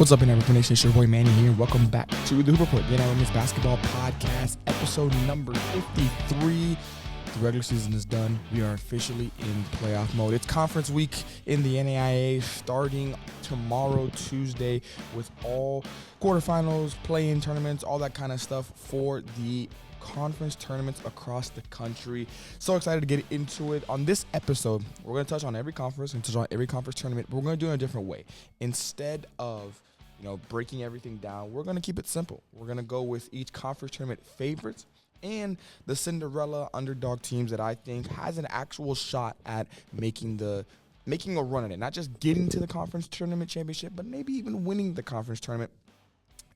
What's up, Naiawa Nation? It's your boy Manny here. Welcome back to the Hoop Report, the NAIA Women's Basketball Podcast, episode number 53. The regular season is done. We are officially in playoff mode. It's conference week in the NAIA starting tomorrow, Tuesday, with all quarterfinals, play-in tournaments, all that kind of stuff for the conference tournaments across the country. So excited to get into it. On this episode, we're going to touch on every conference and touch on every conference tournament, but we're going to do it in a different way. Instead of breaking everything down, we're going to keep it simple. We're going to go with each conference tournament favorites and the Cinderella underdog teams that I think has an actual shot at making a run at it. Not just getting to the conference tournament championship, but maybe even winning the conference tournament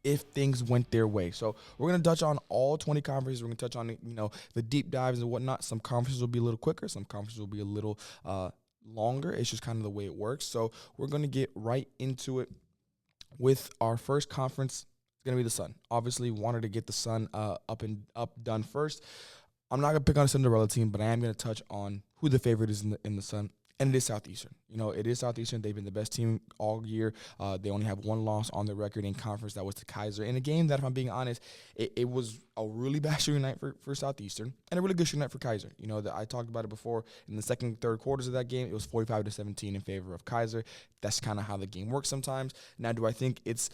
if things went their way. So we're going to touch on all 20 conferences. We're going to touch on, the deep dives and whatnot. Some conferences will be a little quicker. Some conferences will be a little longer. It's just kind of the way it works. So we're going to get right into it with our first conference. It's going to be the Sun. Obviously, wanted to get the Sun up done first. I'm not going to pick on a Cinderella team, but I am going to touch on who the favorite is in the Sun. And it is Southeastern. It is Southeastern. They've been the best team all year. They only have one loss on the record in conference. That was to Kaiser. In a game that, if I'm being honest, it was a really bad shooting night for Southeastern and a really good shooting night for Kaiser. I talked about it before. In the second, third quarters of that game, it was 45-17 in favor of Kaiser. That's kind of how the game works sometimes. Now, do I think it's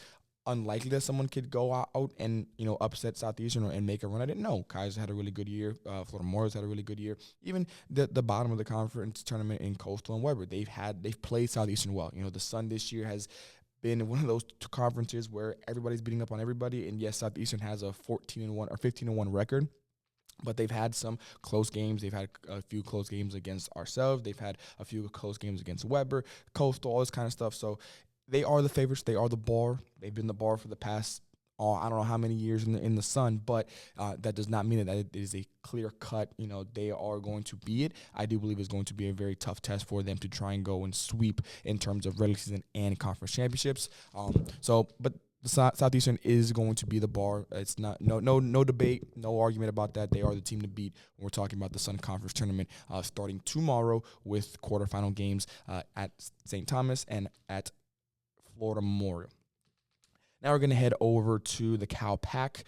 unlikely that someone could go out and upset Southeastern and make a run at it? No. Kaiser had a really good year. Florida Memorial's had a really good year. Even the bottom of the conference tournament in Coastal and Weber, they've played Southeastern well. The Sun this year has been one of those conferences where everybody's beating up on everybody. And yes, Southeastern has a 14-1 or 15-1 record. But they've had some close games. They've had a few close games against ourselves. They've had a few close games against Weber, Coastal, all this kind of stuff. So they are the favorites. They are the bar. They've been the bar for the past, I don't know how many years in the Sun, but that does not mean that it is a clear cut. They are going to be it. I do believe it's going to be a very tough test for them to try and go and sweep in terms of regular season and conference championships. But the Southeastern is going to be the bar. It's not no debate, no argument about that. They are the team to beat when we're talking about the Sun Conference Tournament starting tomorrow with quarterfinal games at St. Thomas and at Florida Memorial. Now we're going to head over to the KCAC.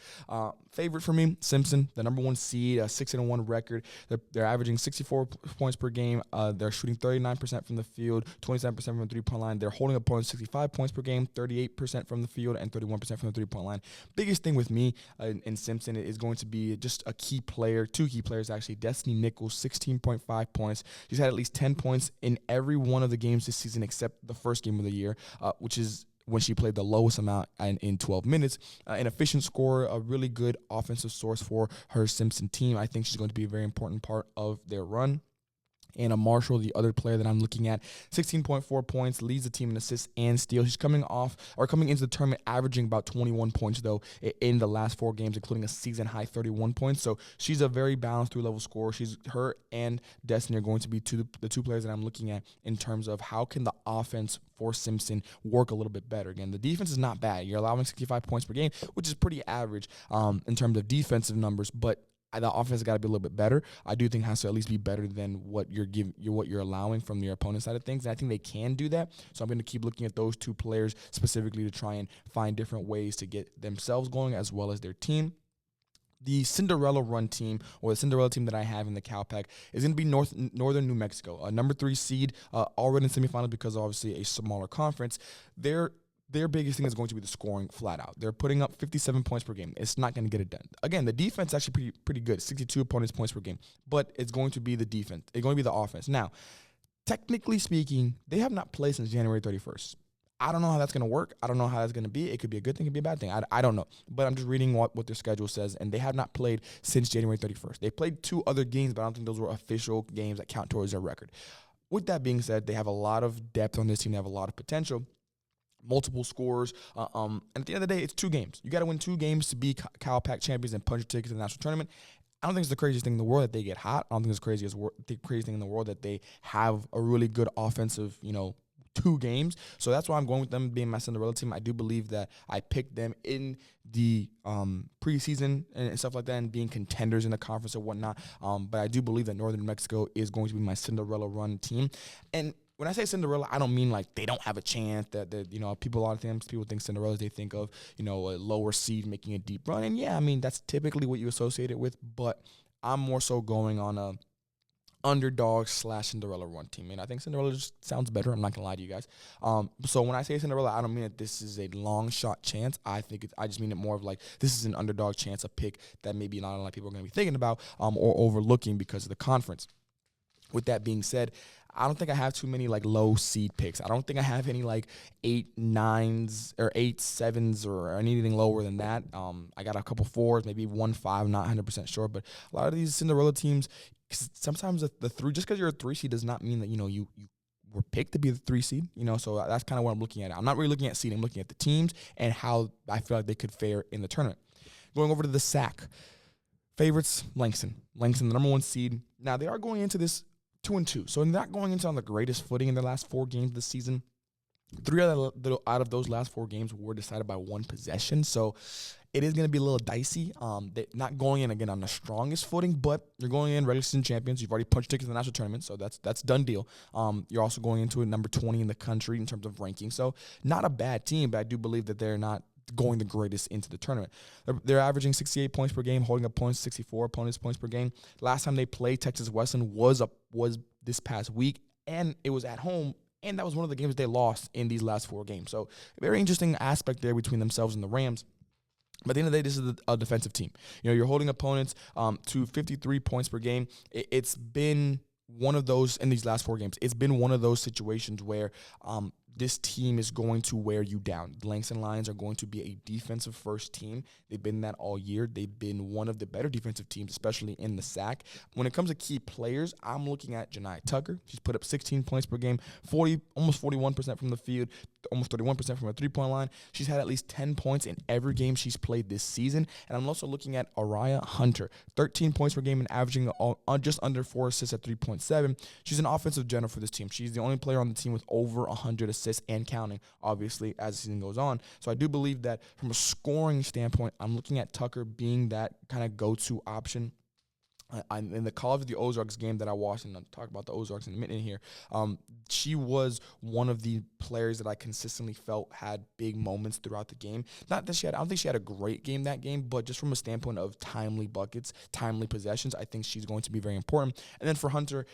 Favorite for me, Simpson, the number one seed, a 6-1 record. They're averaging 64 points per game. They're shooting 39% from the field, 27% from the three-point line. They're holding opponents 65 points per game, 38% from the field, and 31% from the three-point line. Biggest thing with me in Simpson is going to be just a key player, two key players actually. Destiny Nichols, 16.5 points. She's had at least 10 points in every one of the games this season except the first game of the year, which is when she played the lowest amount in 12 minutes. An efficient scorer, a really good offensive source for her Simpson team. I think she's going to be a very important part of their run. Anna Marshall, the other player that I'm looking at, 16.4 points, leads the team in assists and steals. She's coming into the tournament averaging about 21 points, though, in the last 4 games, including a season-high 31 points. So she's a very balanced three-level scorer. Her and Destiny are going to be the two players that I'm looking at in terms of how can the offense for Simpson work a little bit better. Again, the defense is not bad. You're allowing 65 points per game, which is pretty average in terms of defensive numbers, but the offense has got to be a little bit better. I do think it has to at least be better than what you're allowing from your opponent's side of things. And I think they can do that. So I'm going to keep looking at those two players specifically to try and find different ways to get themselves going as well as their team. The Cinderella run team, or the Cinderella team that I have in the KCAC, is going to be Northern New Mexico, a number 3 seed, already in semifinals because obviously a smaller conference. Their biggest thing is going to be the scoring flat out. They're putting up 57 points per game. It's not going to get it done. Again, the defense is actually pretty good, 62 opponents' points per game. But it's going to be the defense. It's going to be the offense. Now, technically speaking, they have not played since January 31st. I don't know how that's going to work. I don't know how that's going to be. It could be a good thing. It could be a bad thing. I don't know. But I'm just reading what their schedule says, and they have not played since January 31st. They played 2 other games, but I don't think those were official games that count towards their record. With that being said, they have a lot of depth on this team. They have a lot of potential. Multiple scores, and at the end of the day, it's 2 games. You got to win 2 games to be KCAC champions and punch your tickets to the national tournament. I don't think it's the craziest thing in the world that they get hot. I don't think it's the craziest thing in the world that they have a really good offensive, 2 games. So that's why I'm going with them being my Cinderella team. I do believe that I picked them in the preseason and stuff like that and being contenders in the conference and whatnot. But I do believe that Northern New Mexico is going to be my Cinderella run team. And when I say Cinderella, I don't mean like they don't have a chance. That a lot of times people think Cinderellas, they think of a lower seed making a deep run, and yeah, I mean that's typically what you associate it with. But I'm more so going on a underdog / Cinderella run team, and I think Cinderella just sounds better. I'm not gonna lie to you guys. So when I say Cinderella, I don't mean that this is a long shot chance. I just mean it more of like this is an underdog chance, a pick that maybe not a lot of people are gonna be thinking about or overlooking because of the conference. With that being said, I don't think I have too many like low seed picks. I don't think I have any like 8 9s or 8 7s or anything lower than that. I got a couple 4s, maybe 1 5. Not 100% sure, but a lot of these Cinderella teams, sometimes the 3, just because you're a 3 seed does not mean that you were picked to be the 3 seed. So that's kind of what I'm looking at. I'm not really looking at seed. I'm looking at the teams and how I feel like they could fare in the tournament. Going over to the SAC favorites, Langston, the number 1 seed. Now they are going into this 2-2, so they're not going into on the greatest footing in their last 4 games this season. 3 out of those last 4 games were decided by 1 possession, so it is going to be a little dicey. They're not going in, again, on the strongest footing, but you're going in regular season champions. You've already punched tickets to the national tournament, so that's done deal. You're also going into a number 20 in the country in terms of ranking, so not a bad team, but I do believe that they're not going the greatest into the tournament. They're averaging 68 points per game, holding opponents 64 opponents points per game. Last time they played Texas Wesleyan was this past week, and it was at home, and that was one of the games they lost in these last 4 games. So a very interesting aspect there between themselves and the Rams. But at the end of the day, this is a defensive team. You're holding opponents to 53 points per game. It's been one of those in these last 4 games. It's been one of those situations where this team is going to wear you down. The Langston Lions are going to be a defensive first team. They've been that all year. They've been one of the better defensive teams, especially in the SAC. When it comes to key players, I'm looking at Janiyah Tucker. She's put up 16 points per game, almost 41% from the field, almost 31% from a 3-point line. She's had at least 10 points in every game she's played this season. And I'm also looking at Araya Hunter, 13 points per game and averaging just under 4 assists at 3.7. She's an offensive general for this team. She's the only player on the team with over 100 assists and counting, obviously, as the season goes on. So I do believe that from a scoring standpoint, I'm looking at Tucker being that kind of go-to option. In the College of the Ozarks game that I watched, and I'll talk about the Ozarks in a minute here, she was one of the players that I consistently felt had big moments throughout the game. Not that I don't think she had a great game that game, but just from a standpoint of timely buckets, timely possessions, I think she's going to be very important. And then for Hunter,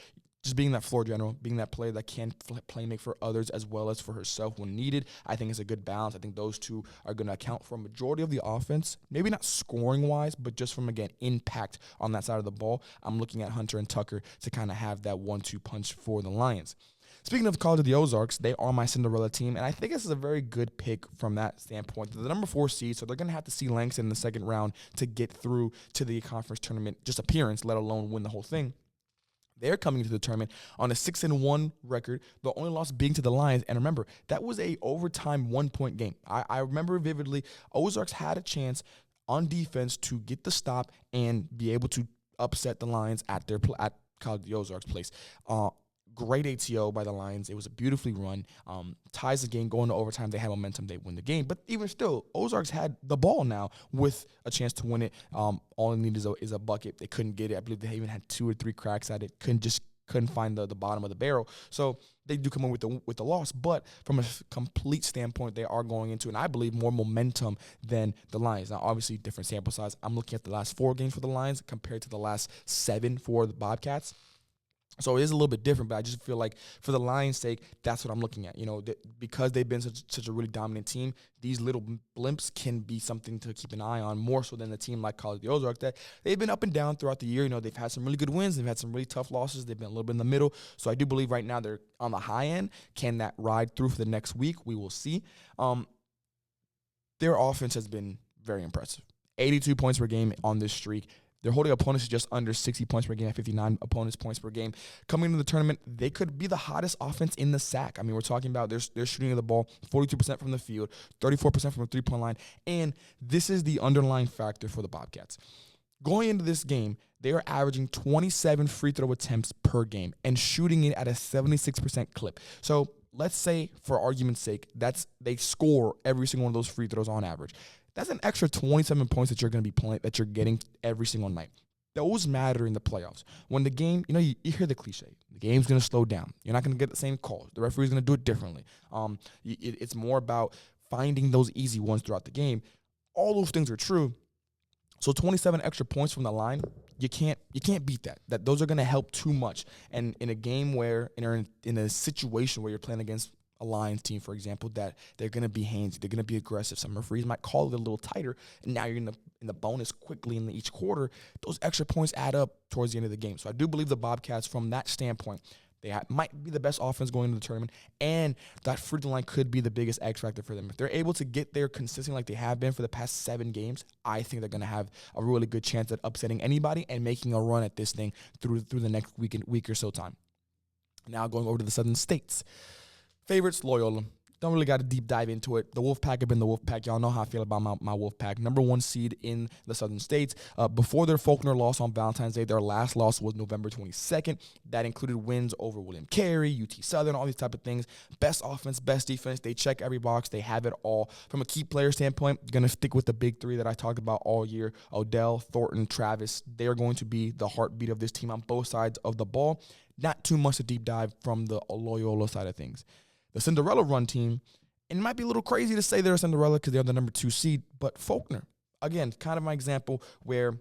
just being that floor general, being that player that can play make for others as well as for herself when needed, I think is a good balance. I think those two are going to account for a majority of the offense, maybe not scoring-wise, but just from, again, impact on that side of the ball. I'm looking at Hunter and Tucker to kind of have that 1-2 punch for the Lions. Speaking of College of the Ozarks, they are my Cinderella team, and I think this is a very good pick from that standpoint. They're the number 4 seed, so they're going to have to see Langston in the second round to get through to the conference tournament, just appearance, let alone win the whole thing. They're coming to the tournament on a 6-1 record, the only loss being to the Lions. And remember, that was a overtime 1-point game. I remember vividly, Ozarks had a chance on defense to get the stop and be able to upset the Lions at College of the Ozarks place. Great ATO by the Lions. It was a beautifully run. Ties the game, going to overtime. They had momentum. They win the game. But even still, Ozarks had the ball now with a chance to win it. All they need is a bucket. They couldn't get it. I believe they even had 2 or 3 cracks at it. Couldn't find the bottom of the barrel. So they do come in with the loss. But from a complete standpoint, they are going into, and I believe, more momentum than the Lions. Now, obviously, different sample size. I'm looking at the last 4 games for the Lions compared to the last 7 for the Bobcats. So it is a little bit different, but I just feel like for the Lions' sake, that's what I'm looking at. Because they've been such a really dominant team, these little blimps can be something to keep an eye on, more so than a team like College of the Ozarks that they've been up and down throughout the year. They've had some really good wins. They've had some really tough losses. They've been a little bit in the middle. So I do believe right now they're on the high end. Can that ride through for the next week? We will see. Their offense has been very impressive. 82 points per game on this streak. They're holding opponents to just under 60 points per game at 59 opponents' points per game. Coming into the tournament, they could be the hottest offense in the SAC. I mean, we're talking about they're shooting the ball 42% from the field, 34% from the 3-point line, and this is the underlying factor for the Bobcats. Going into this game, they are averaging 27 free throw attempts per game and shooting it at a 76% clip. So let's say, for argument's sake, they score every single one of those free throws on average. That's an extra 27 points that you're going to be playing, that you're getting every single night. Those matter in the playoffs. When the game, you hear the cliche. The The game's going to slow down. You're not going to get the same calls. The referee's going to do it differently. It's more about finding those easy ones throughout the game. All those things are true. So 27 extra points from the line, you can't beat that. Those are going to help too much. And in a game where, in a situation where you're playing against a Lions team, for example, that they're going to be handsy, they're going to be aggressive. Some referees might call it a little tighter, and now you're in the bonus quickly in each quarter. Those extra points add up towards the end of the game. So I do believe the Bobcats, from that standpoint, they might be the best offense going into the tournament, and that free throw line could be the biggest X factor for them. If they're able to get there consistently like they have been for the past 7 games, I think they're going to have a really good chance at upsetting anybody and making a run at this thing through the next week or so time. Now going over to the Southern States. Favorites, Loyola. Don't really got to deep dive into it. The Wolfpack have been the Wolfpack. Y'all know how I feel about my Wolfpack. Number 1 seed in the Southern States. Before their Faulkner loss on Valentine's Day, their last loss was November 22nd. That included wins over William Carey, UT Southern, all these type of things. Best offense, best defense. They check every box. They have it all. From a key player standpoint, going to stick with the big 3 that I talked about all year. Odell, Thornton, Travis. They are going to be the heartbeat of this team on both sides of the ball. Not too much to deep dive from the Loyola side of things. The Cinderella run team, and it might be a little crazy to say they're a Cinderella because they're the number 2 seed, but Faulkner, again, kind of my example where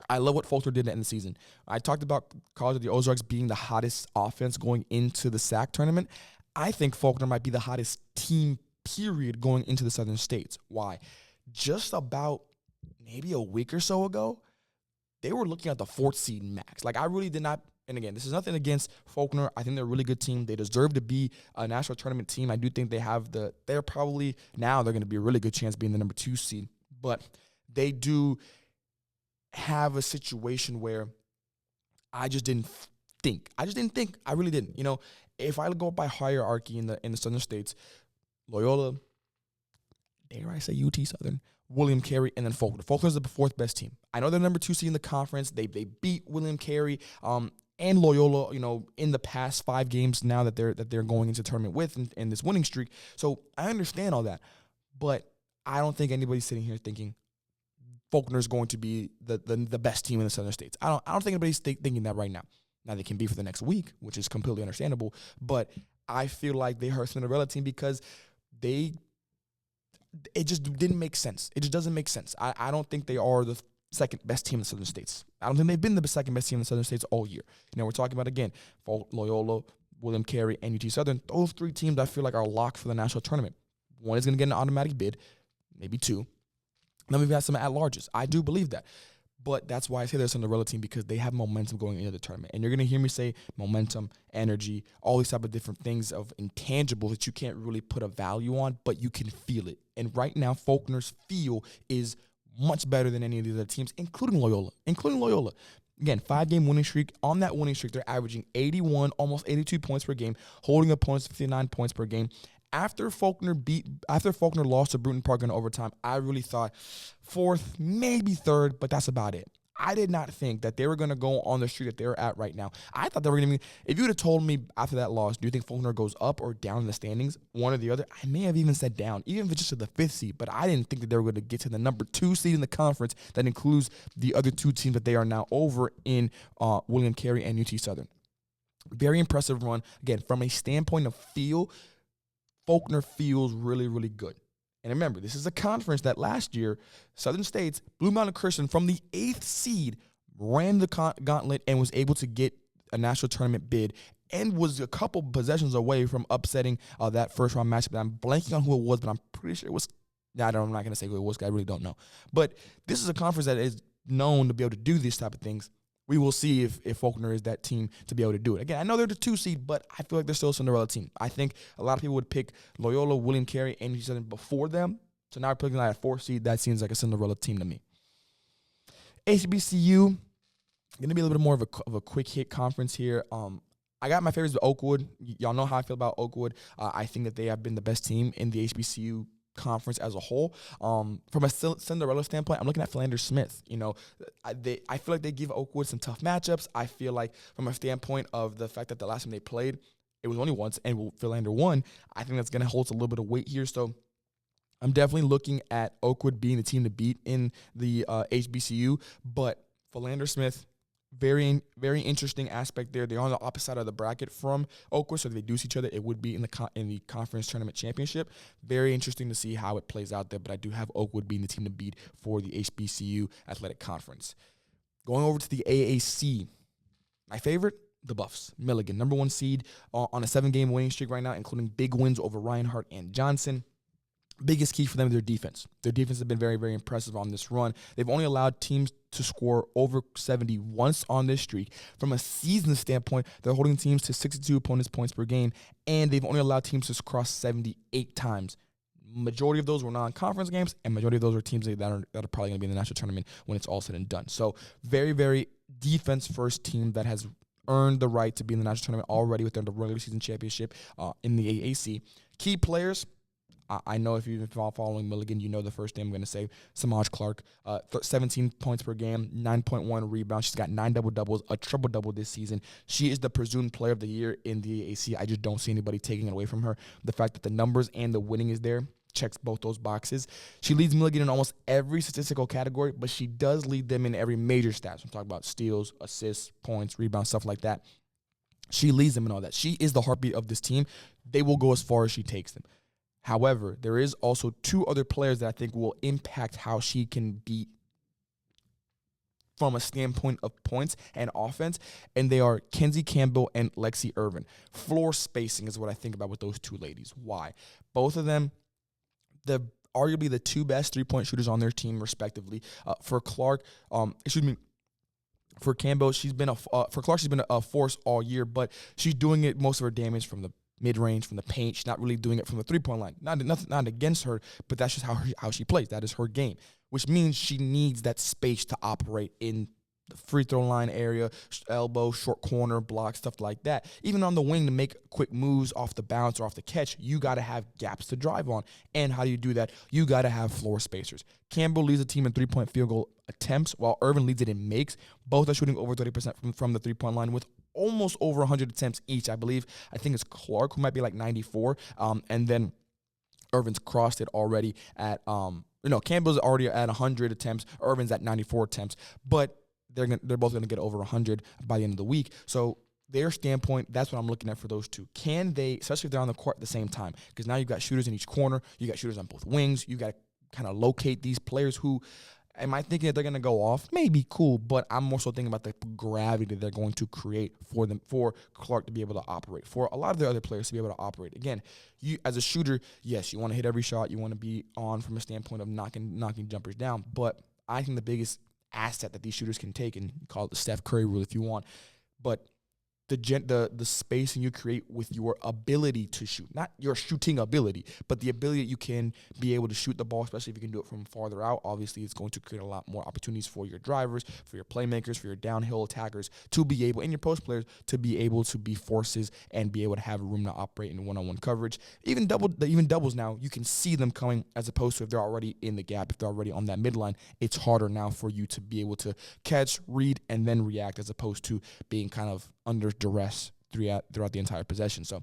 I love what Faulkner did in the season. I talked about College of the Ozarks being the hottest offense going into the SAC tournament. I think Faulkner might be the hottest team, period, going into the Southern States. Why? Just about maybe a week or so ago, they were looking at the 4th seed max. Like, I really did not. And again, this is nothing against Faulkner. I think they're a really good team. They deserve to be a national tournament team. I do think they're probably now they're going to be a really good chance being the number 2 seed. But they do have a situation where I just didn't think. I really didn't. You know, if I go by hierarchy in the Southern States, Loyola, dare I say UT Southern, William Carey, and then Faulkner. Faulkner's the 4th best team. I know they're number 2 seed in the conference. They beat William Carey. And Loyola, you know, in the past 5 games now that they're going into the tournament with in this winning streak. So I understand all that, but I don't think anybody's sitting here thinking Faulkner's going to be the best team in the Southern States. I don't think anybody's thinking that right now. Now they can be for the next week, which is completely understandable. But I feel like they are a Cinderella team because it just didn't make sense. It just doesn't make sense. I don't think they are the second best team in the Southern States. I don't think they've been the second best team in the Southern States all year. You know, we're talking about, again, Loyola, William Carey, and UT Southern. Those 3 teams I feel like are locked for the national tournament. One is going to get an automatic bid, maybe 2. Then we've got some at-larges. I do believe that. But that's why I say they're a Cinderella team, because they have momentum going into the tournament. And you're going to hear me say momentum, energy, all these type of different things of intangibles that you can't really put a value on, but you can feel it. And right now, Faulkner's feel is much better than any of the other teams, including Loyola. Again, 5-game winning streak. On that winning streak, they're averaging 81, almost 82 points per game, holding opponents 59 points per game. After Faulkner lost to Bruton Park in overtime, I really thought 4th, maybe 3rd, but that's about it. I did not think that they were going to go on the streak that they're at right now. I thought they were going to be, if you would have told me after that loss, do you think Faulkner goes up or down in the standings, one or the other, I may have even said down, even if it's just to the 5th seed, but I didn't think that they were going to get to the number 2 seed in the conference that includes the other 2 teams that they are now over in William Carey and UT Southern. Very impressive run. Again, from a standpoint of feel, Faulkner feels really, really good. And remember, this is a conference that last year, Southern States, Blue Mountain Christian, from the 8th seed, ran the gauntlet and was able to get a national tournament bid and was a couple possessions away from upsetting that first-round matchup. I'm blanking on who it was, but I'm pretty sure it was – I'm not going to say who it was because I really don't know. But this is a conference that is known to be able to do these type of things. We will see if Faulkner is that team to be able to do it. Again, I know they're the 2 seed, but I feel like they're still a Cinderella team. I think a lot of people would pick Loyola, William Carey, and UT Southern before them. So now we're picking at 4 seed. That seems like a Cinderella team to me. HBCU, going to be a little bit more of a quick hit conference here. I got my favorites with Oakwood. Y'all know how I feel about Oakwood. I think that they have been the best team in the HBCU conference as a whole. From a Cinderella standpoint, I'm looking at Philander Smith. You know, I feel like they give Oakwood some tough matchups. I feel like from a standpoint of the fact that the last time they played, it was only once, and Philander won. I think that's going to hold a little bit of weight here. So I'm definitely looking at Oakwood being the team to beat in the HBCU, but Philander Smith very interesting aspect there. They're on the opposite side of the bracket from Oakwood, so if they do see each other, it would be in the conference tournament championship. Very interesting to see how it plays out there, but I do have Oakwood being the team to beat for the HBCU Athletic Conference. Going over to the AAC, my favorite, the Buffs. Milligan, number 1 seed on a 7-game winning streak right now, including big wins over Reinhardt and Johnson. Biggest key for them is their defense. Their defense has been very, very impressive on this run. They've only allowed teams to score over 70 once on this streak. From a season standpoint, they're holding teams to 62 opponents' points per game, and they've only allowed teams to cross 78 times. Majority of those were non-conference games, and majority of those are teams that are probably going to be in the national tournament when it's all said and done. So very, very defense-first team that has earned the right to be in the national tournament already within the regular season championship in the AAC. Key players, I know if you've been following Milligan, you know the first name I'm going to say, Samaj Clark, 17 points per game, 9.1 rebounds. She's got 9 double-doubles, a triple-double this season. She is the presumed player of the year in the AAC. I just don't see anybody taking it away from her. The fact that the numbers and the winning is there checks both those boxes. She leads Milligan in almost every statistical category, but she does lead them in every major stats. I'm talking about steals, assists, points, rebounds, stuff like that. She leads them in all that. She is the heartbeat of this team. They will go as far as she takes them. However, there is also 2 other players that I think will impact how she can beat from a standpoint of points and offense, and they are Kenzie Campbell and Lexi Irvin. Floor spacing is what I think about with those 2 ladies. Why? Both of them, the arguably the 2 best 3-point shooters on their team, respectively. For Campbell, she's been a force all year, but she's doing it most of her damage from the mid-range, from the paint. She's not really doing it from the 3-point line. Not against her, but that's just how she plays. That is her game, which means she needs that space to operate in the free throw line area, elbow, short corner, block, stuff like that. Even on the wing to make quick moves off the bounce or off the catch, you got to have gaps to drive on. And how do you do that? You got to have floor spacers. Campbell leads the team in 3-point field goal attempts, while Irvin leads it in makes. Both are shooting over 30% from the 3-point line with almost over 100 attempts each, I believe. I think it's Clark who might be like 94. And then Irvin's crossed it already at Campbell's already at 100 attempts. Irvin's at 94 attempts. But they're both going to get over 100 by the end of the week. So their standpoint, that's what I'm looking at for those 2. Can they, especially if they're on the court at the same time, because now you've got shooters in each corner, you got shooters on both wings, you got to kind of locate these players who, am I thinking that they're going to go off? Maybe, cool, but I'm more so thinking about the gravity that they're going to create for them, for Clark to be able to operate, for a lot of the other players to be able to operate. Again, you as a shooter, yes, you want to hit every shot, you want to be on from a standpoint of knocking jumpers down, but I think the biggest asset that these shooters can take, and call it the Steph Curry rule if you want, but the spacing you create with your ability to shoot, not your shooting ability, but the ability that you can be able to shoot the ball, especially if you can do it from farther out. Obviously, it's going to create a lot more opportunities for your drivers, for your playmakers, for your downhill attackers to be able, and your post players to be able to be forces and be able to have room to operate in one-on-one coverage. Even doubles now, you can see them coming, as opposed to if they're already in the gap, if they're already on that midline, it's harder now for you to be able to catch, read, and then react, as opposed to being kind of under duress throughout the entire possession. So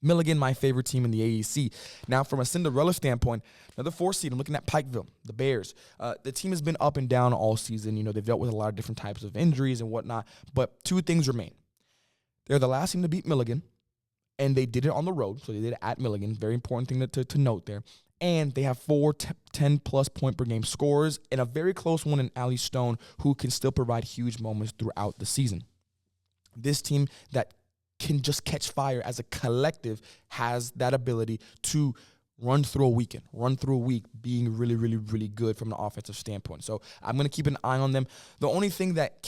Milligan, my favorite team in the AAC. Now, from a Cinderella standpoint, another 4 seed, I'm looking at Pikeville, the Bears. The team has been up and down all season. They've dealt with a lot of different types of injuries and whatnot, but 2 things remain. They're the last team to beat Milligan, and they did it on the road, so they did it at Milligan. Very important thing to note there. And they have 4 10-plus point per game scorers and a very close one in Allie Stone, who can still provide huge moments throughout the season. This team that can just catch fire as a collective has that ability to run through a weekend, run through a week, being really, really, really good from an offensive standpoint. So I'm going to keep an eye on them. The only thing that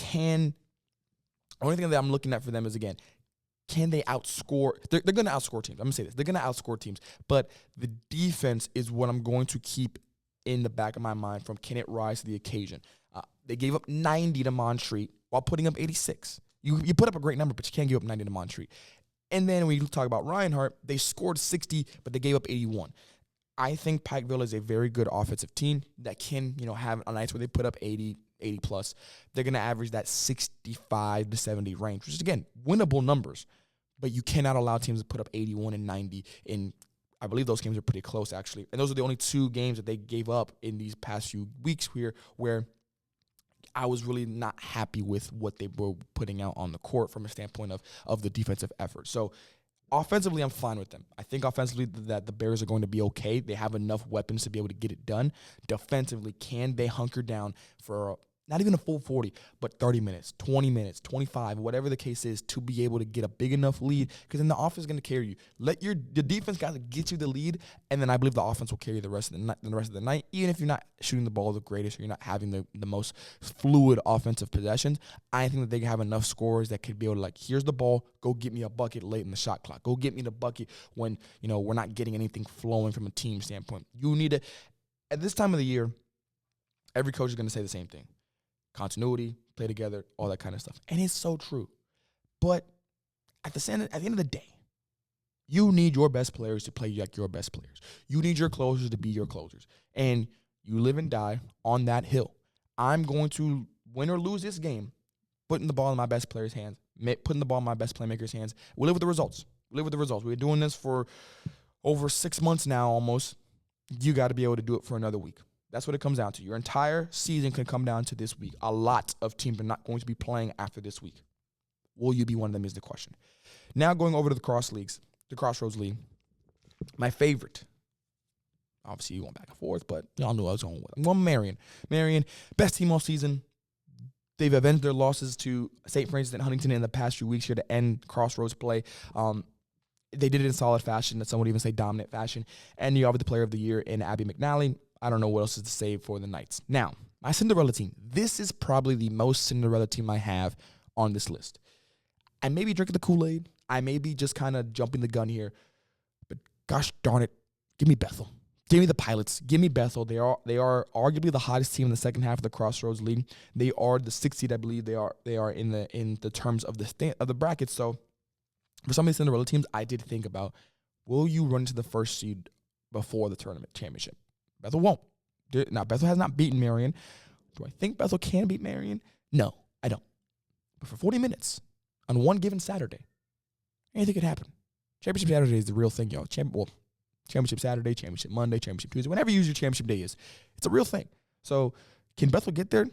I'm looking at for them is, again, can they outscore? They're going to outscore teams. I'm going to say this. They're going to outscore teams. But the defense is what I'm going to keep in the back of my mind from can it rise to the occasion. They gave up 90 to Montreat while putting up 86. You put up a great number, but you can't give up 90 to Montreat. And then when you talk about Reinhardt, they scored 60, but they gave up 81. I think Pikeville is a very good offensive team that can, have a nights where they put up 80 plus. They're going to average that 65 to 70 range, which is, again, winnable numbers. But you cannot allow teams to put up 81 and 90 in, I believe those games are pretty close, actually. And those are the only 2 games that they gave up in these past few weeks here where I was really not happy with what they were putting out on the court from a standpoint of the defensive effort. So offensively, I'm fine with them. I think offensively that the Bears are going to be okay. They have enough weapons to be able to get it done. Defensively, can they hunker down for not even a full 40, but 30 minutes, 20 minutes, 25, whatever the case is, to be able to get a big enough lead? Because then the offense is going to carry you. Let the defense got to get you the lead, and then I believe the offense will carry the rest of the night. Even if you're not shooting the ball the greatest or you're not having the most fluid offensive possessions, I think that they have enough scorers that could be able to, like, here's the ball, go get me a bucket late in the shot clock. Go get me the bucket when, we're not getting anything flowing from a team standpoint. You need to, at this time of the year, every coach is going to say the same thing. Continuity, play together, all that kind of stuff. And it's so true. But at the end of the day, you need your best players to play like your best players. You need your closers to be your closers. And you live and die on that hill. I'm going to win or lose this game, putting the ball in my best players' hands, putting the ball in my best playmakers' hands. We'll live with the results. We've been doing this for over 6 months now almost. You got to be able to do it for another week. That's what it comes down to. Your entire season can come down to this week. A lot of teams are not going to be playing after this week. Will you be one of them is the question. Now going over to the Crossroads League. My favorite. Obviously, you going back and forth, but y'all knew I was going with. I'm going Marion. Marion, best team all season. They've avenged their losses to St. Francis and Huntington in the past few weeks here to end Crossroads play. They did it in solid fashion. Some would even say dominant fashion. And you have the player of the year in Abby McNally. I don't know what else is to say for the Knights. Now, my Cinderella team. This is probably the most Cinderella team I have on this list. I may be drinking the Kool-Aid. I may be just kind of jumping the gun here. But gosh darn it, give me Bethel. Give me the Pilots. Give me Bethel. They are arguably the hottest team in the second half of the Crossroads League. They are the 6th seed, I believe. They are in the terms of the bracket. So for some of these Cinderella teams, I did think about, will you run into the first seed before the tournament championship? Bethel won't. Now, Bethel has not beaten Marion. Do I think Bethel can beat Marion? No, I don't. But for 40 minutes on one given Saturday, anything could happen. Championship Saturday is the real thing, y'all. Championship Saturday, Championship Monday, Championship Tuesday, whenever you use your championship day is. It's a real thing. So can Bethel get there?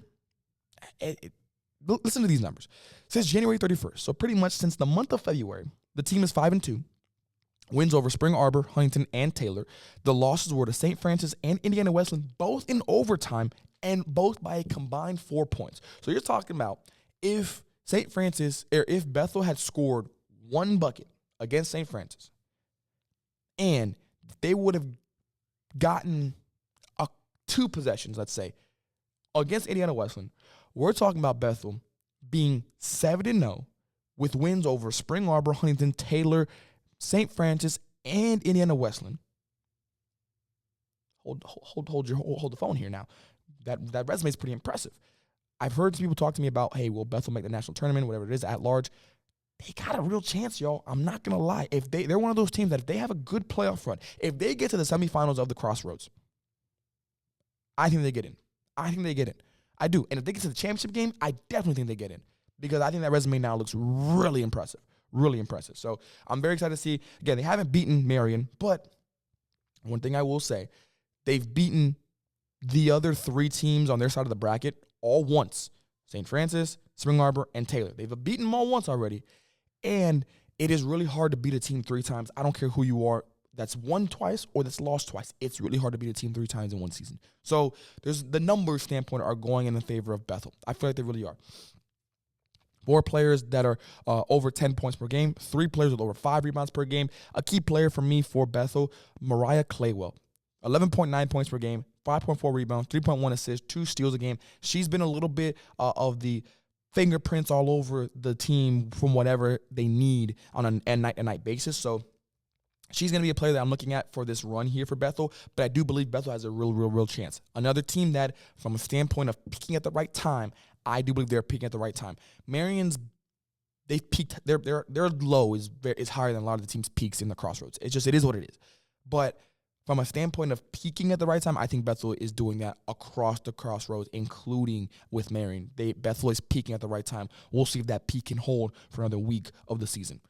Listen to these numbers. Since January 31st, so pretty much since the month of February, the team is 5-2. Wins over Spring Arbor, Huntington, and Taylor. The losses were to St. Francis and Indiana Wesleyan, both in overtime and both by a combined 4 points. So you're talking about if Bethel had scored one bucket against St. Francis and they would have gotten 2 possessions, let's say, against Indiana Wesleyan, we're talking about Bethel being 7-0 with wins over Spring Arbor, Huntington, Taylor, St. Francis, and Indiana Wesleyan. Hold the phone here now. That resume is pretty impressive. I've heard people talk to me about, hey, will Bethel make the national tournament, whatever it is, at large? They got a real chance, y'all. I'm not going to lie. If they're one of those teams that if they have a good playoff run, if they get to the semifinals of the Crossroads, I think they get in. I do. And if they get to the championship game, I definitely think they get in because I think that resume now looks really impressive. Really impressive. So I'm very excited to see. Again, they haven't beaten Marion, but one thing I will say, they've beaten the other 3 teams on their side of the bracket all once. St. Francis, Spring Arbor, and Taylor. They've beaten them all once already. And it is really hard to beat a team 3 times. I don't care who you are that's won twice or that's lost twice. It's really hard to beat a team 3 times in one season. So there's the numbers standpoint are going in the favor of Bethel. I feel like they really are. 4 players that are over 10 points per game, 3 players with over 5 rebounds per game. A key player for me for Bethel, Mariah Claywell. 11.9 points per game, 5.4 rebounds, 3.1 assists, 2 steals a game. She's been a little bit of the fingerprints all over the team from whatever they need on a night-to-night basis. So she's going to be a player that I'm looking at for this run here for Bethel, but I do believe Bethel has a real chance. Another team that, from a standpoint of peaking at the right time, I do believe they're peaking at the right time. Marion's, they've peaked. Their low is higher than a lot of the teams' peaks in the Crossroads. It is what it is. But from a standpoint of peaking at the right time, I think Bethel is doing that across the Crossroads, including with Marion. Bethel is peaking at the right time. We'll see if that peak can hold for another week of the season.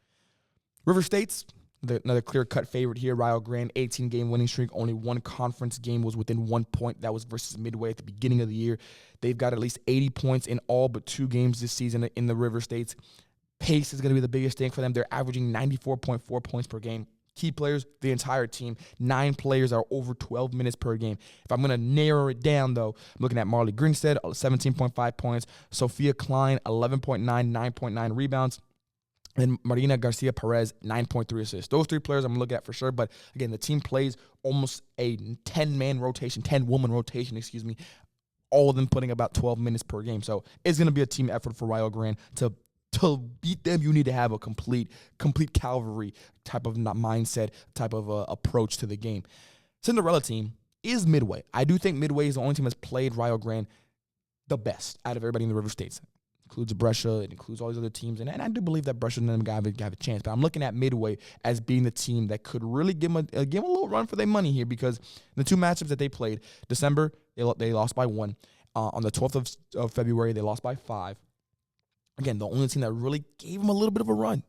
River State's Another clear-cut favorite here, Rio Grande, 18-game winning streak. Only one conference game was within 1 point. That was versus Midway at the beginning of the year. They've got at least 80 points in all but 2 games this season in the River States. Pace is going to be the biggest thing for them. They're averaging 94.4 points per game. Key players, the entire team. 9 players are over 12 minutes per game. If I'm going to narrow it down, though, I'm looking at Marley Grinstead, 17.5 points. Sophia Klein, 11.9, 9.9 rebounds. And Marina Garcia Perez, 9.3 assists. Those 3 players I'm going to look at for sure. But, again, the team plays almost a 10-man rotation, 10-woman rotation, all of them putting about 12 minutes per game. So it's going to be a team effort for Rio Grande. To beat them, you need to have a complete cavalry type of mindset, type of approach to the game. Cinderella team is Midway. I do think Midway is the only team that's played Rio Grande the best out of everybody in the River States. Includes Brescia, it includes all these other teams, and I do believe that Brescia and them have a chance. But I'm looking at Midway as being the team that could really give them a little run for their money here, because the 2 matchups that they played, December, they lost by 1. On the 12th of February, they lost by 5. Again, the only team that really gave them a little bit of a run.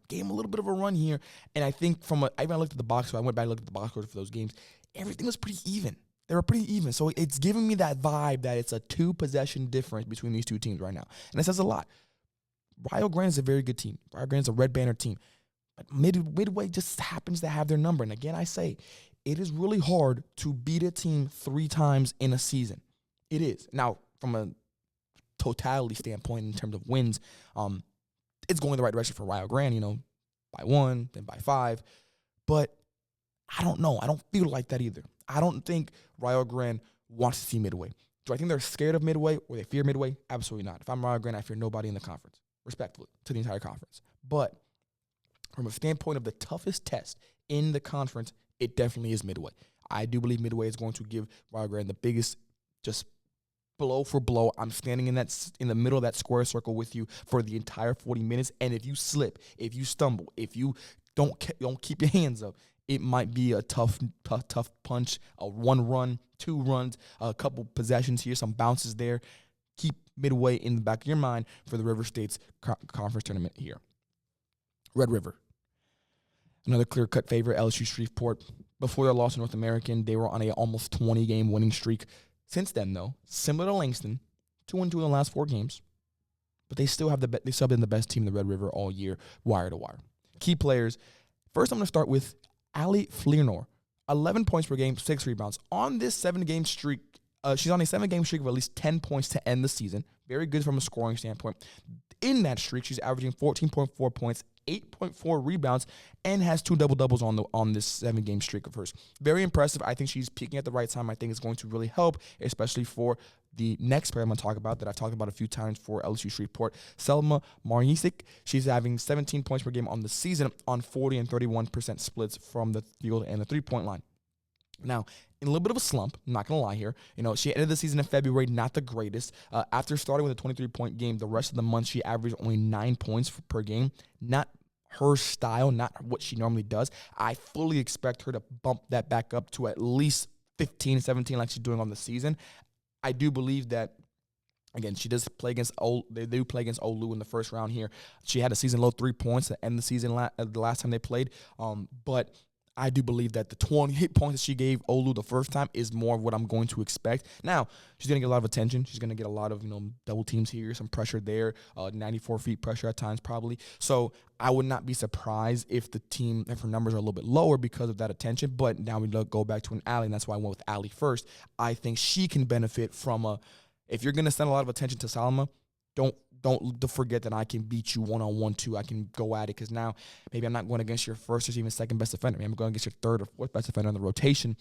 Here. And I think I even looked at the box score. I went back and looked at the box score for those games. Everything was pretty even. They were pretty even. So it's giving me that vibe that it's a 2-possession difference between these 2 teams right now. And that says a lot. Rio Grande is a very good team. Rio Grande is a Red Banner team. But Midway just happens to have their number. And again, I say, it is really hard to beat a team 3 times in a season. It is. Now, from a totality standpoint in terms of wins, it's going the right direction for Rio Grande, by 1, then by 5. But I don't know. I don't feel like that either. I don't think Rio Grande wants to see Midway. Do I think they're scared of Midway or they fear Midway? Absolutely not. If I'm Rio Grande, I fear nobody in the conference, respectfully, to the entire conference. But from a standpoint of the toughest test in the conference, it definitely is Midway. I do believe Midway is going to give Rio Grande the biggest just blow for blow. I'm standing in the middle of that square circle with you for the entire 40 minutes. And if you slip, if you stumble, if you don't keep your hands up, it might be a tough punch, a 1 run, 2 runs, a couple possessions here, some bounces there. Keep Midway in the back of your mind for the River States Conference Tournament here. Red River, another clear-cut favorite, LSU Shreveport. Before their loss to North American, they were on a almost 20-game winning streak. Since then, though, similar to Langston, 2-2 in the last 4 games, but they still have been the best team in the Red River all year, wire to wire. Key players. First, I'm going to start with Ali Fleernor, 11 points per game, 6 rebounds. On this 7-game streak, she's on a 7-game streak of at least 10 points to end the season. Very good from a scoring standpoint. In that streak, she's averaging 14.4 points, 8.4 rebounds, and has 2 double-doubles on this 7-game streak of hers. Very impressive. I think she's peaking at the right time. I think it's going to really help, especially for the next player I'm going to talk about that I've talked about a few times for LSU Shreveport, Selma Marnisic. She's having 17 points per game on the season on 40 and 31% splits from the field and the 3-point line. Now, in a little bit of a slump, I'm not going to lie here. She ended the season in February, not the greatest. After starting with a 23-point game, the rest of the month she averaged only 9 points per game. Not her style, not what she normally does. I fully expect her to bump that back up to at least 15, 17 like she's doing on the season. I do believe that, again, she does play against they do play against Olu in the first round here. She had a season low 3 points to end the season the last time they played. But I do believe that the 28 points that she gave Olu the first time is more of what I'm going to expect. Now, she's going to get a lot of attention. She's going to get a lot of, double teams here, some pressure there, 94 feet pressure at times probably. So I would not be surprised if her numbers are a little bit lower because of that attention. But now we go back to an Allie, and that's why I went with Allie first. I think she can benefit from if you're going to send a lot of attention to Salma, don't forget that I can beat you one-on-one too. I can go at it because now maybe I'm not going against your first or even second best defender. Maybe I'm going against your third or fourth best defender in the rotation.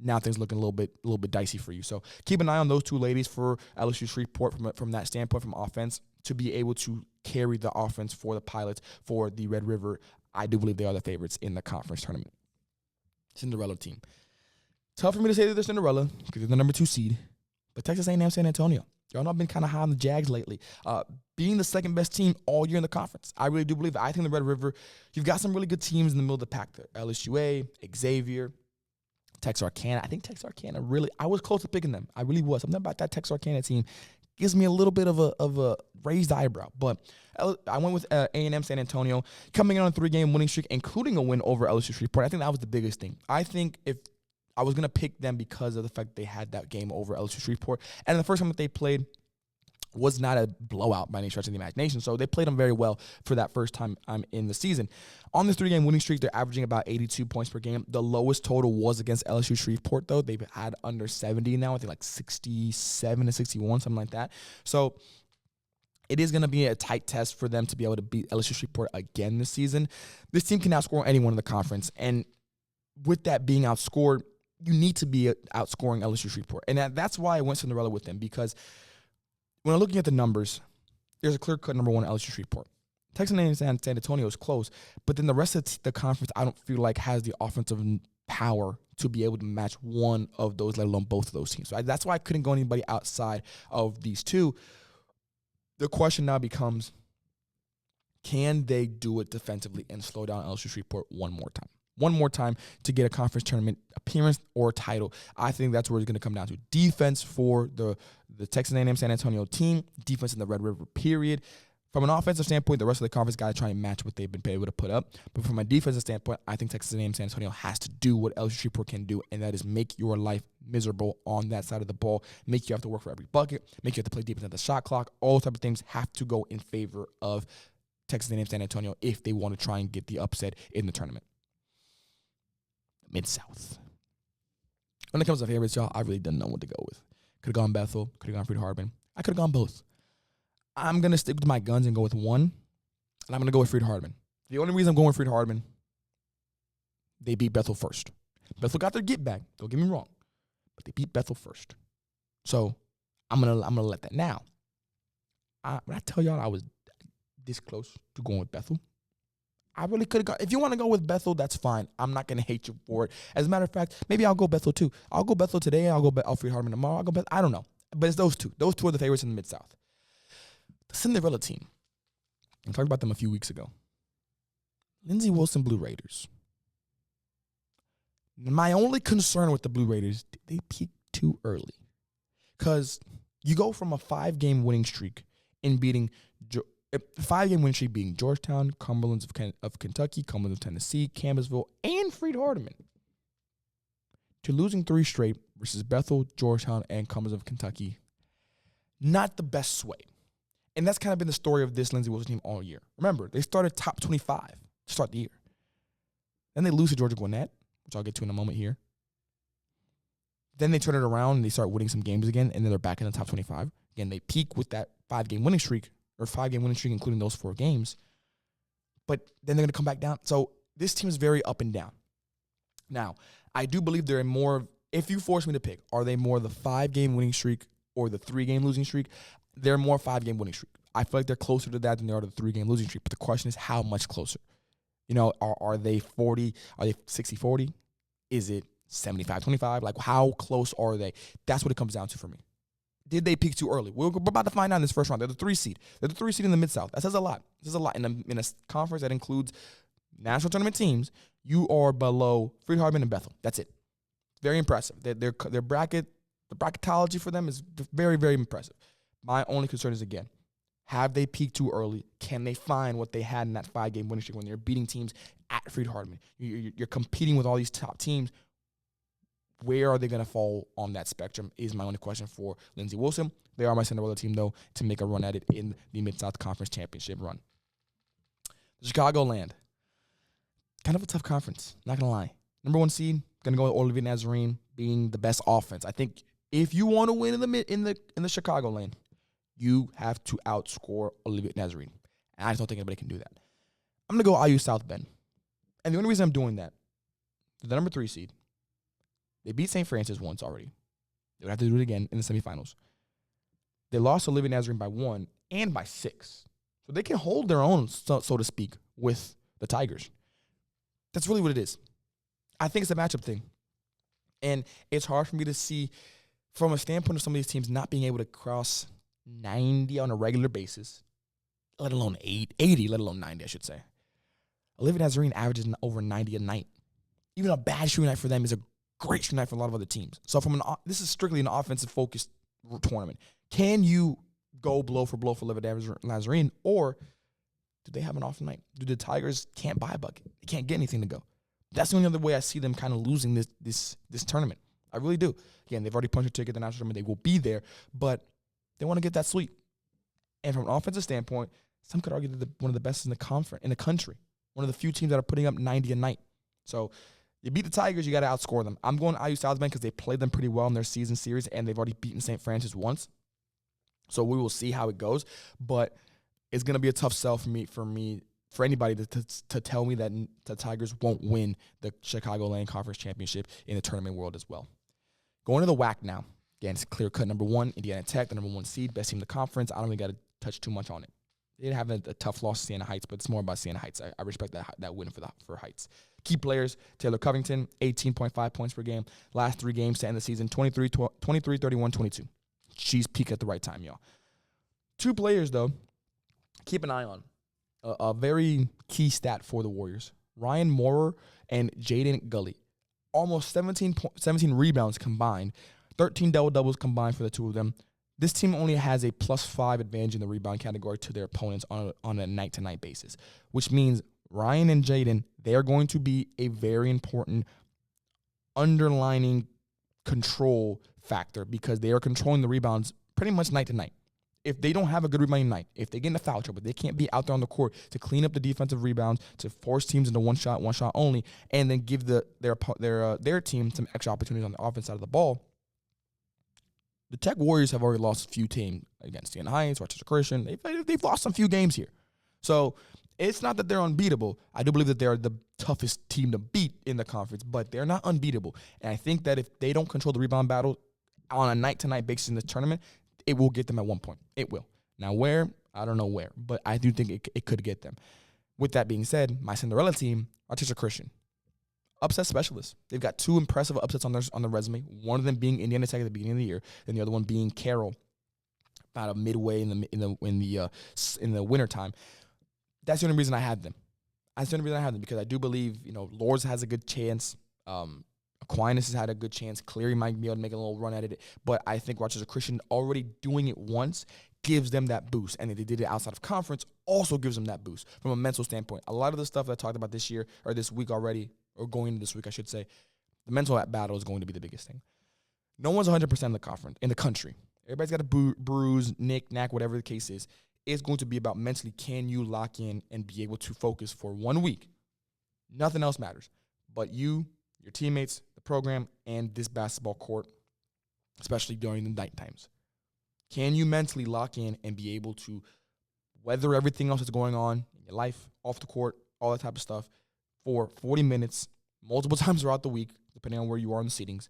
Now things looking a little bit dicey for you. So keep an eye on those 2 ladies for LSU Shreveport from that standpoint, from offense, to be able to carry the offense for the Pilots for the Red River. I do believe they are the favorites in the conference tournament. Cinderella team. Tough for me to say that they're Cinderella because they're the number 2 seed, but Texas A&M San Antonio. Y'all know I've been kind of high on the Jags lately. Being the second best team all year in the conference. I really do believe that. I think the Red River, you've got some really good teams in the middle of the pack there. LSUA, Xavier, Texarkana. I think Texarkana really, I was close to picking them. I really was. Something about that Texarkana team gives me a little bit of a raised eyebrow. But I went with A&M San Antonio coming in on a 3-game winning streak, including a win over LSU Shreveport. I think that was the biggest thing. I think if I was going to pick them because of the fact they had that game over LSU Shreveport, and the first time that they played was not a blowout by any stretch of the imagination. So they played them very well for that first time in the season. On this 3-game winning streak, they're averaging about 82 points per game. The lowest total was against LSU Shreveport, though. They've had under 70 now. I think like 67 to 61, something like that. So it is going to be a tight test for them to be able to beat LSU Shreveport again this season. This team can outscore anyone in the conference. And with that being outscored, you need to be outscoring LSU Shreveport. And that's why I went Cinderella with them, because when I'm looking at the numbers, there's a clear-cut number one LSU Shreveport. Texas A&M San Antonio is close, but then the rest of the conference, I don't feel like has the offensive power to be able to match one of those, let alone both of those teams. So that's why I couldn't go anybody outside of these two. The question now becomes, can they do it defensively and slow down LSU Shreveport one more time to get a conference tournament appearance or title? I think that's where it's going to come down to. Defense for the Texas A&M San Antonio team, defense in the Red River, period. From an offensive standpoint, the rest of the conference got to try and match what they've been able to put up. But from a defensive standpoint, I think Texas A&M San Antonio has to do what LSU Shreveport can do, and that is make your life miserable on that side of the ball, make you have to work for every bucket, make you have to play defense at the shot clock. All type of things have to go in favor of Texas A&M San Antonio if they want to try and get the upset in the tournament. Mid-South. When it comes to favorites, y'all, I really didn't know what to go with. Could have gone Bethel, could have gone Freed-Hardeman. I could have gone both. I'm going to stick with my guns and go with one, and I'm going to go with Freed-Hardeman. The only reason I'm going with Freed-Hardeman, they beat Bethel first. Bethel got their get back, don't get me wrong, but they beat Bethel first. So I'm gonna let that. Now, when I tell y'all I was this close to going with Bethel, I really could have gone. If you want to go with Bethel, that's fine. I'm not going to hate you for it. As a matter of fact, maybe I'll go Bethel too. I'll go Bethel today. I'll go Freed-Hardeman tomorrow. I'll go Bethel. I don't know. But it's those two. Those two are the favorites in the Mid-South. The Cinderella team. I talked about them a few weeks ago. Lindsey Wilson Blue Raiders. My only concern with the Blue Raiders, did they peak too early? Because you go from a 5-game winning streak in beating 5-game winning streak being Georgetown, Cumberland of Kentucky, Cumberland of Tennessee, Campbellsville, and Freed-Hardeman, to losing 3 straight versus Bethel, Georgetown, and Cumberland of Kentucky. Not the best sway. And that's kind of been the story of this Lindsey Wilson team all year. Remember, they started top 25 to start the year. Then they lose to Georgia Gwinnett, which I'll get to in a moment here. Then they turn it around and they start winning some games again, and then they're back in the top 25. Again, they peak with that 5-game winning streak, or 5-game winning streak, including those 4 games. But then they're going to come back down. So this team is very up and down. Now, I do believe they're more, if you force me to pick, are they more the 5-game winning streak or the 3-game losing streak? They're more 5-game winning streak. I feel like they're closer to that than they are to the 3-game losing streak. But the question is, how much closer? You know, are they 40? Are they 60-40? Is it 75-25? Like, how close are they? That's what it comes down to for me. Did they peak too early? We're about to find out in this first round. They're the 3 seed. They're the 3 seed in the Mid-South. That says a lot. It says a lot. In a conference that includes national tournament teams, you are below Freed-Hardeman and Bethel. That's it. Very impressive. Their bracket, the bracketology for them is very, very impressive. My only concern is, again, have they peaked too early? Can they find what they had in that 5-game winning streak when they're beating teams at Freed-Hardeman? You're competing with all these top teams. Where are they going to fall on that spectrum is my only question for Lindsey Wilson. They are my Cinderella team, though, to make a run at it in the Mid-South Conference Championship run. The Chicagoland. Kind of a tough conference, not going to lie. Number 1 seed, going to go with Olivia Nazarene being the best offense. I think if you want to win in the Chicagoland, you have to outscore Olivia Nazarene. And I just don't think anybody can do that. I'm going to go IU South Bend. And the only reason I'm doing that, the number 3 seed, they beat St. Francis once already. They would have to do it again in the semifinals. They lost to Olivia Nazarene by 1 and by 6. So they can hold their own, so to speak, with the Tigers. That's really what it is. I think it's a matchup thing. And it's hard for me to see, from a standpoint of some of these teams not being able to cross 90 on a regular basis, let alone 80, let alone 90, I should say. Olivia Nazarene averages over 90 a night. Even a bad shooting night for them is a great night for a lot of other teams. So this is strictly an offensive focused tournament. Can you go blow for Lazarine, or do they have an off night? Do the Tigers can't buy a bucket? They can't get anything to go. That's the only other way I see them kind of losing this tournament. I really do. Again, they've already punched a ticket to the national tournament. They will be there, but they want to get that sweep. And from an offensive standpoint, some could argue that they're one of the best in the country. One of the few teams that are putting up 90 a night. So you beat the Tigers, you got to outscore them. I'm going IU South Bend because they played them pretty well in their season series, and they've already beaten St. Francis once. So we will see how it goes. But it's going to be a tough sell for anybody to tell me that the Tigers won't win the Chicagoland Conference Championship in the tournament world as well. Going to the WAC now. Again, it's clear cut number one, Indiana Tech, the number one seed, best team in the conference. I don't really got to touch too much on it. They did have a tough loss to Siena Heights, but it's more about Siena Heights. I respect that win for Heights. Key players, Taylor Covington, 18.5 points per game. Last 3 games to end the season, 23, 31, 22. She's peaked at the right time, y'all. 2 players, though, keep an eye on. A very key stat for the Warriors. Ryan Moorer and Jaden Gully. Almost 17 rebounds combined. 13 double-doubles combined for the 2 of them. This team only has a +5 advantage in the rebound category to their opponents on a night-to-night basis, which means Ryan and Jaden, they are going to be a very important underlining control factor because they are controlling the rebounds pretty much night-to-night. If they don't have a good rebounding night, if they get into foul trouble, they can't be out there on the court to clean up the defensive rebounds, to force teams into one shot only, and then give their team some extra opportunities on the offense side of the ball. The Tech Warriors have already lost a few teams against Siena Heights, Rochester Christian. They've lost some few games here. So it's not that they're unbeatable. I do believe that they're the toughest team to beat in the conference, but they're not unbeatable. And I think that if they don't control the rebound battle on a night-to-night basis in the tournament, it will get them at one point. It will. Now where? I don't know where, but I do think it could get them. With that being said, my Cinderella team, Rochester Christian. Upset specialists. They've got 2 impressive upsets on their resume. One of them being Indiana Tech at the beginning of the year, and the other one being Carroll, about midway in the wintertime. That's the only reason I had them. Because I do believe Lourdes has a good chance. Aquinas has had a good chance. Cleary might be able to make a little run at it, but I think Rochester Christian already doing it once gives them that boost, and if they did it outside of conference, also gives them that boost from a mental standpoint. A lot of the stuff that I talked about this year or this week already. Or going into this week, I should say, the mental battle is going to be the biggest thing. No one's 100% in the country. Everybody's got a bruise, knack, whatever the case is. It's going to be about mentally, can you lock in and be able to focus for 1 week? Nothing else matters but you, your teammates, the program, and this basketball court, especially during the night times. Can you mentally lock in and be able to weather everything else that's going on in your life, off the court, all that type of stuff, for 40 minutes, multiple times throughout the week, depending on where you are in the seedings,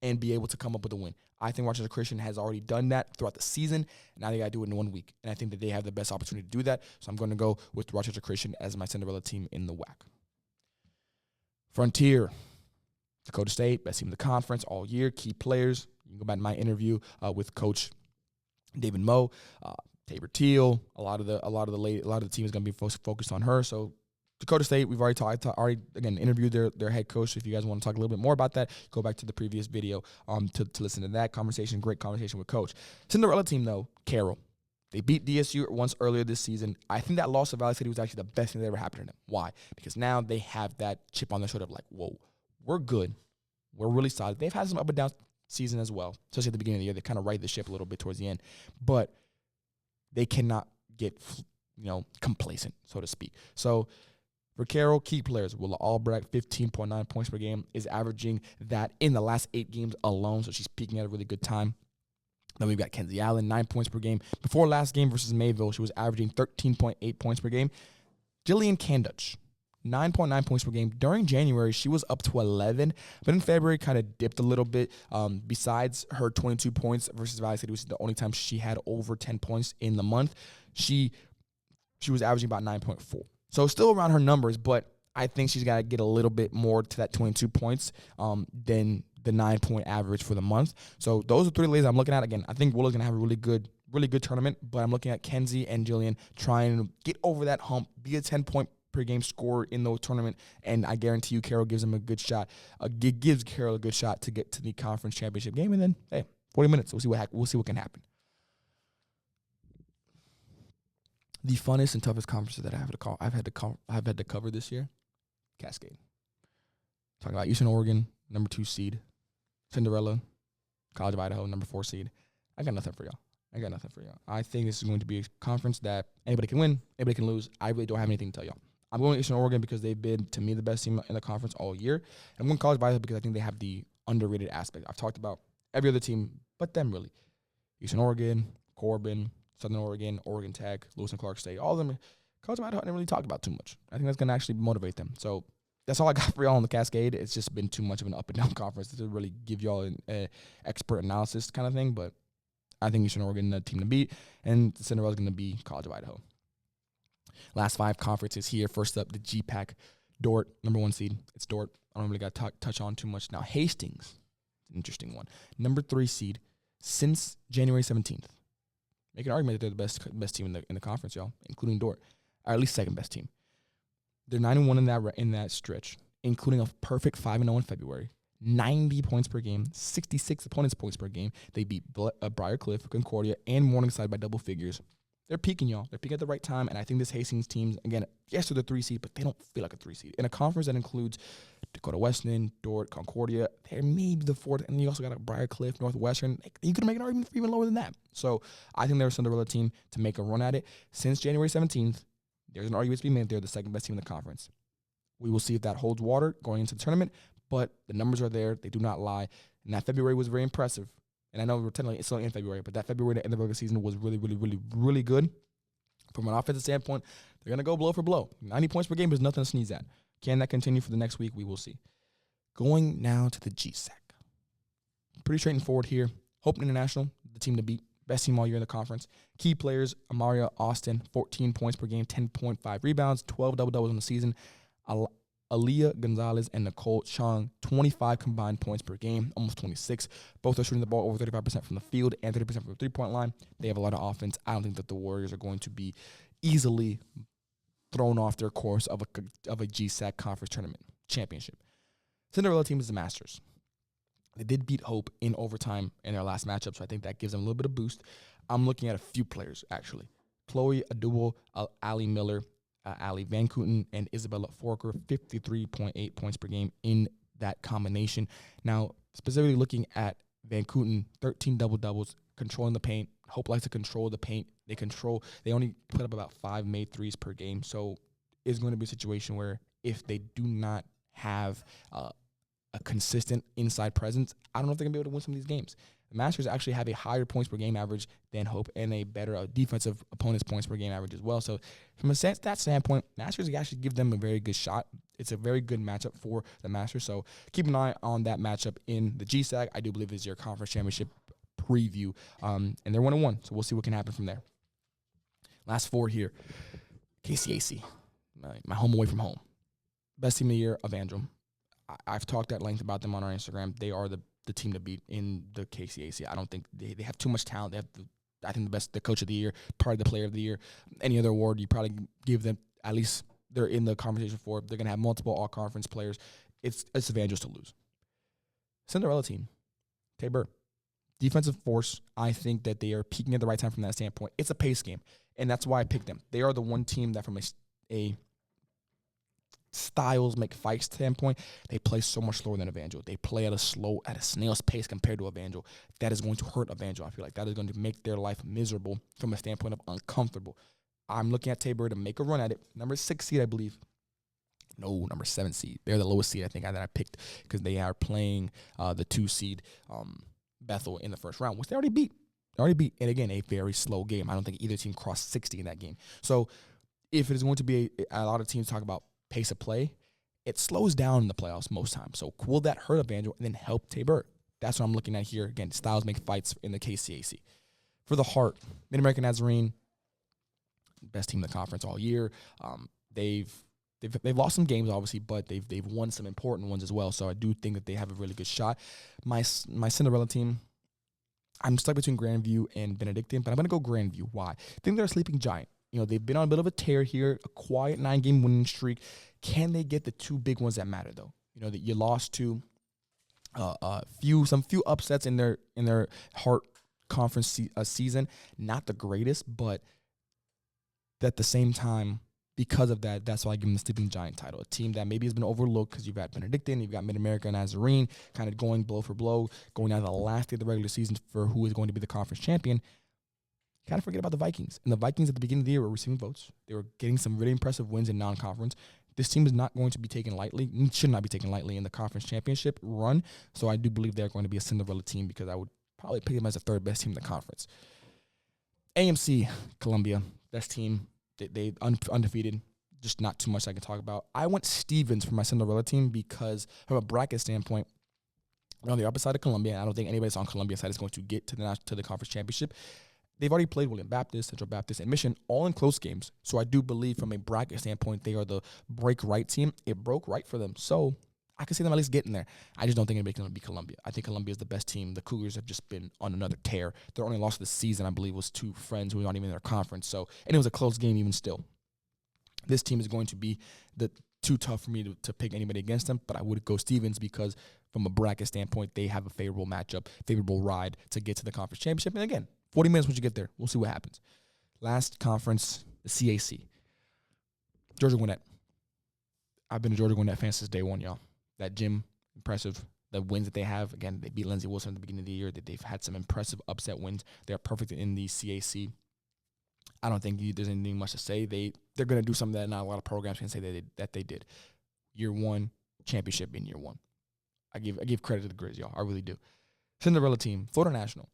and be able to come up with a win? I think Rochester Christian has already done that throughout the season. Now they got to do it in 1 week, and I think that they have the best opportunity to do that. So I'm going to go with Rochester Christian as my Cinderella team in the WAC. Frontier, Dakota State, best team in the conference all year. Key players. You can go back to my interview with Coach David Moe, Tabor Teal. A lot of the team is going to be focused on her. So Dakota State, we've already interviewed their head coach. So if you guys want to talk a little bit more about that, go back to the previous video to listen to that conversation. Great conversation with Coach. Cinderella team, though, Carroll. They beat DSU once earlier this season. I think that loss of Valley City was actually the best thing that ever happened to them. Why? Because now they have that chip on their shoulder of like, whoa, we're good. We're really solid. They've had some up and down season as well, especially at the beginning of the year. They kind of right the ship a little bit towards the end. But they cannot get complacent, so to speak. So for Carroll, key players, Willa Albrecht, 15.9 points per game, is averaging that in the last 8 games alone, so she's peaking at a really good time. Then we've got Kenzie Allen, 9 points per game. Before last game versus Mayville, she was averaging 13.8 points per game. Jillian Kanduch, 9.9 points per game. During January, she was up to 11, but in February, kind of dipped a little bit. Besides her 22 points versus Valley City, which is the only time she had over 10 points in the month, she was averaging about 9.4. So still around her numbers, but I think she's got to get a little bit more to that 22 points than the 9-point average for the month. So those are 3 ladies I'm looking at. Again, I think Willa's going to have a really good tournament, but I'm looking at Kenzie and Jillian trying to get over that hump, be a 10-point per game scorer in the tournament, and I guarantee you Carroll gives them a good shot. Gives Carroll a good shot to get to the conference championship game, and then, hey, 40 minutes. We'll see what can happen. The funnest and toughest conferences that I've had to cover this year, Cascade. Talking about Eastern Oregon, number 2 seed. Cinderella, College of Idaho, number 4 seed. I got nothing for y'all. I think this is going to be a conference that anybody can win, anybody can lose. I really don't have anything to tell y'all. I'm going to Eastern Oregon because they've been, to me, the best team in the conference all year. And I'm going to College of Idaho because I think they have the underrated aspect. I've talked about every other team, but them really. Eastern Oregon, Corbin, Southern Oregon, Oregon Tech, Lewis and Clark State, all of them. College of Idaho I didn't really talk about too much. I think that's going to actually motivate them. So that's all I got for y'all on the Cascade. It's just been too much of an up and down conference to really give y'all an expert analysis kind of thing. But I think Eastern Oregon the team to beat, and Cinderella is going to be College of Idaho. Last 5 conferences here. First up, the GPAC. Dort, number 1 seed. It's Dort. I don't really got to touch on too much. Now, Hastings, an interesting one. Number 3 seed since January 17th. Make an argument that they're the best team in the conference, y'all, including Dort, or at least second best team. They're 9-1 in that stretch, including a perfect 5-0 in February. 90 points per game, 66 opponents' points per game. They beat Briarcliff, Concordia, and Morningside by double figures. They're peaking, y'all. They're peaking at the right time, and I think this Hastings team, again, yes, they're the 3 seed, but they don't feel like a 3 seed. In a conference that includes Dakota Wesleyan, Dort, Concordia, they're maybe the 4th, and you also got a Briarcliff, Northwestern. You could make an argument for even lower than that. So I think they're a Cinderella team to make a run at it. Since January 17th, there's an argument to be made they're the second best team in the conference. We will see if that holds water going into the tournament, but the numbers are there. They do not lie. And that February was very impressive. And I know we're technically it's still in February, but that February in the regular season was really, really, really, really good. From an offensive standpoint, they're going to go blow for blow. 90 points per game is nothing to sneeze at. Can that continue for the next week? We will see. Going now to the GSAC. Pretty straightforward here. Hope International, the team to beat. Best team all year in the conference. Key players, Amaria Austin, 14 points per game, 10.5 rebounds, 12 double-doubles in the season. Aaliyah Gonzalez and Nicole Chong, 25 combined points per game, almost 26. Both are shooting the ball over 35% from the field and 30% from the three-point line. They have a lot of offense. I don't think that the Warriors are going to be easily thrown off their course of a GSAC conference tournament championship. Cinderella team is the Masters. They did beat Hope in overtime in their last matchup, so I think that gives them a little bit of boost. I'm looking at a few players, actually. Chloe Adubo, Ali Miller, Ali Van Kooten, and Isabella Forker, 53.8 points per game in that combination. Now, specifically looking at Van Kooten, 13 double-doubles, controlling the paint. Hope likes to control the paint. They only put up about 5 made threes per game, so it's going to be a situation where if they do not have a consistent inside presence, I don't know if they're going to be able to win some of these games. The Masters actually have a higher points per game average than Hope and a better defensive opponent's points per game average as well. So from a stat standpoint, Masters actually give them a very good shot. It's a very good matchup for the Masters. So keep an eye on that matchup in the GSAC. I do believe it's your conference championship preview. And they're 1-1, so we'll see what can happen from there. Last 4 here. KCAC, my home away from home. Best team of the year, Evangel. I've talked at length about them on our Instagram. They are the team to beat in the KCAC. I don't think they have too much talent. They have the coach of the year, probably the player of the year. Any other award, you probably give them, at least they're in the conversation for. They're going to have multiple all-conference players. It's Evangels to lose. Cinderella team, Tabor. Defensive force, I think that they are peaking at the right time from that standpoint. It's a pace game, and that's why I picked them. They are the one team that from a styles make fight standpoint, they play so much slower than Evangel. They play at a snail's pace compared to Evangel. That is going to hurt Evangel. I feel like that is going to make their life miserable from a standpoint of uncomfortable. I'm looking at Tabor to make a run at it. Number 6 seed, I believe. No, number 7 seed. They're the lowest seed, I think, that I picked because they are playing the 2 seed Bethel in the first round, which they already beat. And again, a very slow game. I don't think either team crossed 60 in that game. So if it is going to be a lot of teams talk about pace of play, it slows down in the playoffs most times. So will that hurt Evangel and then help Tabor? That's what I'm looking at here. Again, styles make fights in the KCAC. For the Heart, Mid-American Nazarene, best team in the conference all year. They've lost some games, obviously, but they've won some important ones as well. So I do think that they have a really good shot. My Cinderella team, I'm stuck between Grandview and Benedictine, but I'm going to go Grandview. Why? I think they're a sleeping giant. You know, they've been on a bit of a tear here, a quiet 9-game winning streak. Can they get the 2 big ones that matter, though? You know, that you lost to some few upsets in their Heart conference season. Not the greatest, but At the same time, because of that, that's why I give them the Sleeping Giant title. A team that maybe has been overlooked because you've got Benedictine, you've got Mid-America and Nazarene kind of going blow for blow, going down to the last day of the regular season for who is going to be the conference champion. You kind of forget about the Vikings. And the Vikings at the beginning of the year were receiving votes. They were getting some really impressive wins in non-conference. This team is not going to be taken lightly, should not be taken lightly in the conference championship run. So I do believe they're going to be a Cinderella team because I would probably pick them as the third best team in the conference. AMC, Columbia, best team. They undefeated. Just not too much I can talk about. I went Stevens for my Cinderella team because from a bracket standpoint, they're on the upper side of Columbia. I don't think anybody that's on Columbia's side is going to get to the conference championship. They've already played William Baptist, Central Baptist, and Mission, all in close games. So I do believe from a bracket standpoint, they are the break right team. It broke right for them. So I can see them at least getting there. I just don't think anybody's going to be Columbia. I think Columbia is the best team. The Cougars have just been on another tear. Their only loss of the season, I believe, was to Friends who were not even in their conference. So, and it was a close game even still. This team is going to be too tough for me to pick anybody against them, but I would go Stevens because from a bracket standpoint, they have a favorable matchup, favorable ride to get to the conference championship. And again, 40 minutes once you get there. We'll see what happens. Last conference, the CAC. Georgia Gwinnett. I've been a Georgia Gwinnett fan since day one, y'all. That gym, impressive. The wins that they have, again, they beat Lindsey Wilson at the beginning of the year. They've had some impressive upset wins. They're perfect in the CAC. I don't think there's anything much to say. They're going to do something that not a lot of programs can say that they did. Year one, championship in year one. I give credit to the Grizz, y'all. I really do. Cinderella team, Florida National.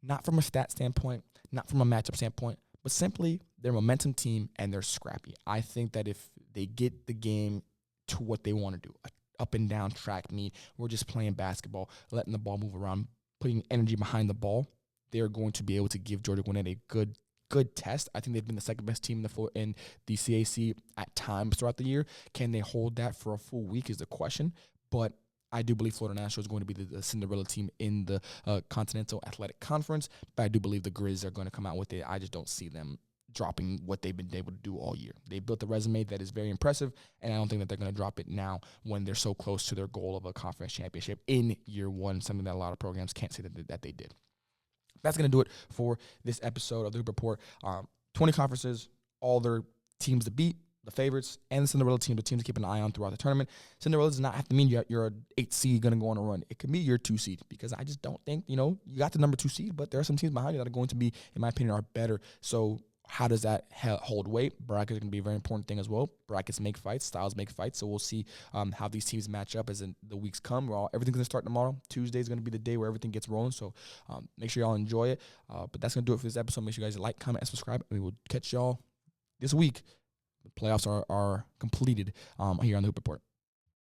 Not from a stat standpoint, not from a matchup standpoint, but simply they're a momentum team and they're scrappy. I think that if they get the game to what they want to do, up and down track meet, we're just playing basketball, letting the ball move around, putting energy behind the ball, they're going to be able to give Georgia Gwinnett a good test. I think they've been the second best team in the CAC at times throughout the year. Can they hold that for a full week is the question. But I do believe Florida National is going to be the Cinderella team in the Continental Athletic Conference. But I do believe the Grizz are going to come out with it. I just don't see them dropping what they've been able to do all year. They built a resume that is very impressive, and I don't think that they're going to drop it now when they're so close to their goal of a conference championship in year one, something that a lot of programs can't say that they did. That's going to do it for this episode of the Hoop Report. 20 conferences, all their teams to beat, the favorites, and the Cinderella team, the teams to keep an eye on throughout the tournament. Cinderella does not have to mean you're an 8 seed going to go on a run. It could be your 2 seed because I just don't think, you got the number 2 seed, but there are some teams behind you that are going to be, in my opinion, are better. So how does that hold weight? Brackets are going to be a very important thing as well. Brackets make fights. Styles make fights. So we'll see how these teams match up as the weeks come. Everything's going to start tomorrow. Tuesday is going to be the day where everything gets rolling. So make sure y'all enjoy it. But that's going to do it for this episode. Make sure you guys like, comment, and subscribe. And we will catch y'all this week. The playoffs are completed here on the Hoop Report.